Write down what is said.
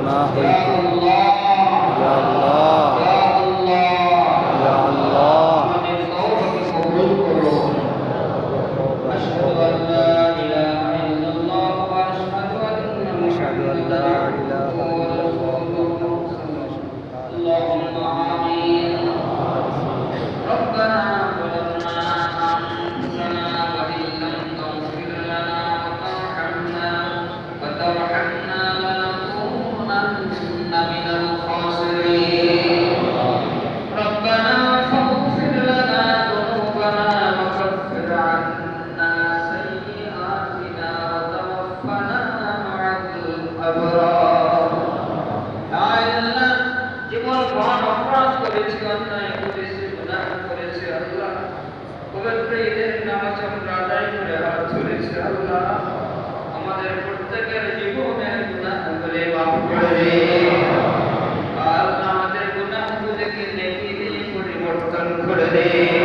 না হইতে ইয়া আল্লাহ ইয়া আল্লাহ أشهد أن لا إله إلا الله وأشهد أن محمدا عبده ورسوله اللهم آمين ربنا ظلمنا أنفسنا وإن لم تغفر لنا وترحمنا لنكونن من الخاسرين ربنا فاغفر لنا ذنوبنا وكفر عنا سيئاتنا وتوفنا مع الأبرار আল্লাহ জীবন ভর অপরাধ করেছি অন্যায় করেছি গুনাহ করেছি আল্লাহ পবিত্র ঈদের নামাজ আমরা আদায় করে হাত ধরেছি আল্লাহ আমাদের প্রত্যেকের জীবনের গুনাহগুলি মাফ করে দিন আল্লাহ আমাদের গুনাহগুলিকে নেকি দিয়ে পরিবর্তন করে দিন